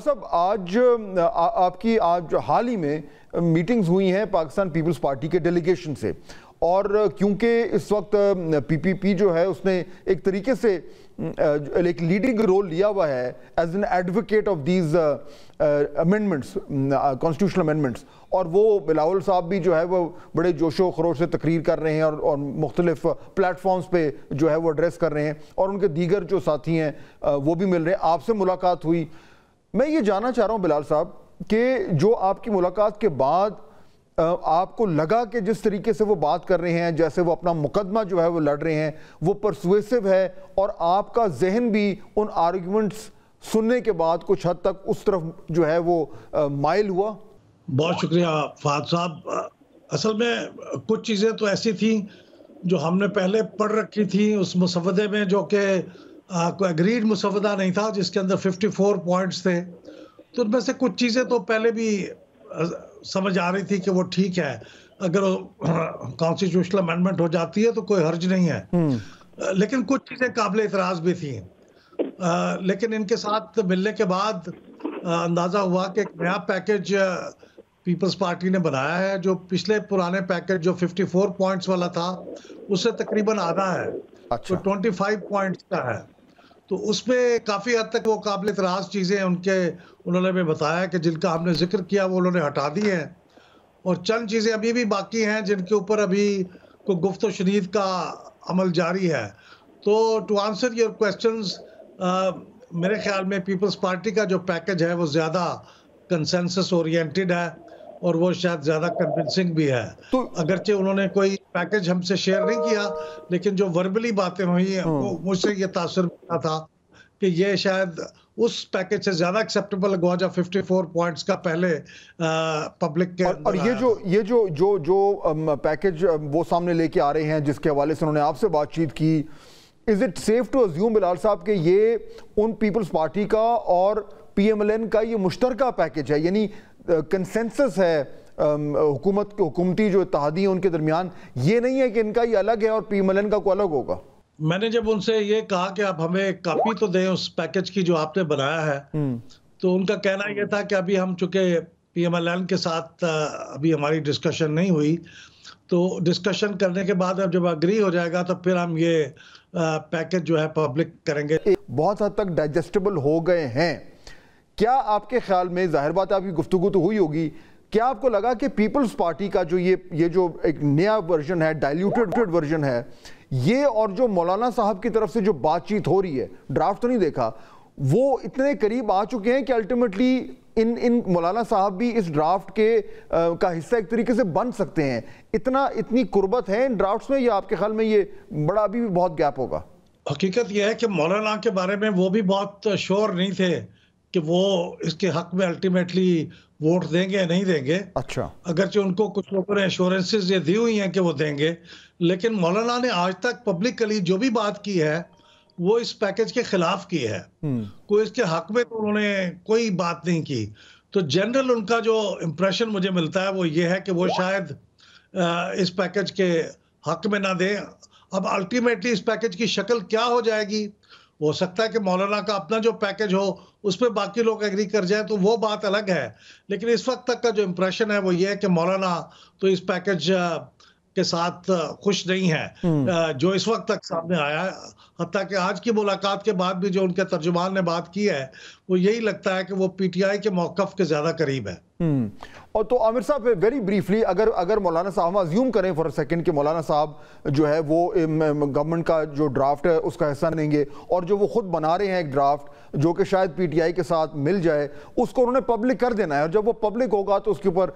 صاحب آج آپ کی حال ہی میں میٹنگز ہوئی ہیں پاکستان پیپلز پارٹی کے ڈیلیگیشن سے، اور کیونکہ اس وقت پی پی پی جو ہے اس نے ایک طریقے سے ایک لیڈنگ رول لیا ہوا ہے as an advocate of these amendments, constitutional amendments, اور وہ بلاول صاحب بھی جو ہے وہ بڑے جوش و خروش سے تقریر کر رہے ہیں اور مختلف پلیٹ فارمز پہ جو ہے وہ ایڈریس کر رہے ہیں، اور ان کے دیگر جو ساتھی ہیں وہ بھی مل رہے ہیں۔ آپ سے ملاقات ہوئی، میں یہ جاننا چاہ رہا ہوں بلال صاحب کہ جو آپ کی ملاقات کے بعد آپ کو لگا کہ جس طریقے سے وہ بات کر رہے ہیں، جیسے وہ اپنا مقدمہ جو ہے وہ لڑ رہے ہیں، وہ پرسویسو ہے، اور آپ کا ذہن بھی ان آرگیومنٹس سننے کے بعد کچھ حد تک اس طرف جو ہے وہ مائل ہوا؟ بہت شکریہ فہد صاحب۔ اصل میں کچھ چیزیں تو ایسی تھیں جو ہم نے پہلے پڑھ رکھی تھیں اس مسودے میں، جو کہ کوئی اگریڈ مسودہ نہیں تھا، جس کے اندر 54 پوائنٹس تھے، تو ان میں سے کچھ چیزیں تو پہلے بھی سمجھ آ رہی تھی کہ وہ ٹھیک ہے، اگر کانسٹیٹیوشنل امینڈمنٹ ہو جاتی ہے تو کوئی حرج نہیں ہے، لیکن کچھ چیزیں قابل اعتراض بھی تھیں۔ لیکن ان کے ساتھ ملنے کے بعد اندازہ ہوا کہ ایک نیا پیکج پیپلز پارٹی نے بنایا ہے، جو پچھلے پرانے پیکج جو 54 پوائنٹس والا تھا اس سے تقریباً آدھا ہے، تو 25 پوائنٹس کا ہے۔ تو اس میں کافی حد تک وہ قابل اعتراض چیزیں انہوں نے بھی بتایا کہ جن کا ہم نے ذکر کیا وہ انہوں نے ہٹا دی ہیں، اور چند چیزیں ابھی بھی باقی ہیں جن کے اوپر ابھی کوئی گفت و شنید کا عمل جاری ہے۔ تو ٹو آنسر یور کویسچنز، میرے خیال میں پیپلز پارٹی کا جو پیکج ہے وہ زیادہ کنسنسس اورینٹڈ ہے، اور وہ شاید زیادہ کنونسنگ بھی ہے۔ اگرچہ انہوں نے کوئی پیکج ہم سے شیئر نہیں کیا، لیکن جو وربلی باتیں ہوئی ہیں مجھ سے یہ تاثر ملا تھا کہ یہ شاید اس پیکج سے زیادہ ایکسیپٹیبل ہوا جو 54 پوائنٹس کا پہلے پبلک کے اور یہ جو پیکج وہ سامنے لے کے آ رہے ہیں جس کے حوالے سے انہوں نے آپ سے بات چیت کی، is it safe to assume Bilal sahab کہ یہ ان پیپلز پارٹی کا اور پی ایم ایل این کا یہ مشترکہ پیکج ہے، یعنی کنسنسس ہے حکومتی جو اتحادی ہیں ان کے درمیان، یہ نہیں ہے کہ ان کا یہ الگ ہے اور پی ایم ایل این کا کوئی الگ ہوگا؟ میں نے جب ان سے یہ کہا کہ آپ ہمیں ایک کاپی تو دیں اس پیکج کی جو آپ نے بنایا ہے، تو ان کا کہنا یہ تھا کہ ابھی ہم چونکہ پی ایم ایل این کے ساتھ ابھی ہماری ڈسکشن نہیں ہوئی، تو ڈسکشن کرنے کے بعد اب جب اگری ہو جائے گا تو پھر ہم یہ پیکج جو ہے پبلک کریں گے۔ بہت حد تک ڈائجسٹیبل ہو گئے ہیں، کیا آپ کے خیال میں، ظاہر بات آپ کی گفتگو تو ہوئی ہوگی، کیا آپ کو لگا کہ پیپلز پارٹی کا جو یہ جو ایک نیا ورژن ہے، ڈائلیوٹڈ ورژن ہے، یہ اور جو مولانا صاحب کی طرف سے جو بات چیت ہو رہی ہے، ڈرافٹ تو نہیں دیکھا، وہ اتنے قریب آ چکے ہیں کہ الٹیمیٹلی ان مولانا صاحب بھی اس ڈرافٹ کا حصہ ایک طریقے سے بن سکتے ہیں؟ اتنی قربت ہے ان ڈرافٹس میں، یا آپ کے خیال میں یہ بڑا ابھی بھی بہت گیپ ہوگا؟ حقیقت یہ ہے کہ مولانا کے بارے میں وہ بھی بہت شور نہیں تھے کہ وہ اس کے حق میں الٹیمیٹلی ووٹ دیں گے یا نہیں دیں گے۔ اچھا، اگرچہ ان کو کچھ لوگوں نے ایشورنسز یہ دی ہوئی ہیں کہ وہ دیں گے، لیکن مولانا نے آج تک پبلکلی جو بھی بات کی ہے وہ اس پیکج کے خلاف کی ہے، کوئی اس کے حق میں تو انہوں نے کوئی بات نہیں کی۔ تو جنرل ان کا جو امپریشن مجھے ملتا ہے وہ یہ ہے کہ وہ شاید اس پیکج کے حق میں نہ دیں۔ اب الٹیمیٹلی اس پیکج کی شکل کیا ہو جائے گی، ہو سکتا ہے کہ مولانا کا اپنا جو پیکج ہو اس پہ باقی لوگ ایگری کر جائیں تو وہ بات الگ ہے، لیکن اس وقت تک کا جو امپریشن ہے وہ یہ ہے کہ مولانا تو اس پیکج کے ساتھ خوش نہیں ہے جو اس وقت تک سامنے آیا ہے۔ حتیٰ کہ آج کی ملاقات کے بعد بھی جو ان کے ترجمان نے بات کی ہے وہ یہی لگتا ہے کہ وہ پی ٹی آئی کے موقف کے زیادہ قریب ہے۔ اور تو عامر صاحب ویری بریفلی اگر مولانا صاحب ہم ازیوم کریں فار سیکنڈ کہ مولانا صاحب جو ہے وہ گورنمنٹ کا جو ڈرافٹ ہے اس کا حصہ نہیں گے، اور جو وہ خود بنا رہے ہیں ایک ڈرافٹ جو کہ شاید پی ٹی آئی کے ساتھ مل جائے، اس کو انہوں نے پبلک کر دینا ہے، اور جب وہ پبلک ہوگا تو اس کے اوپر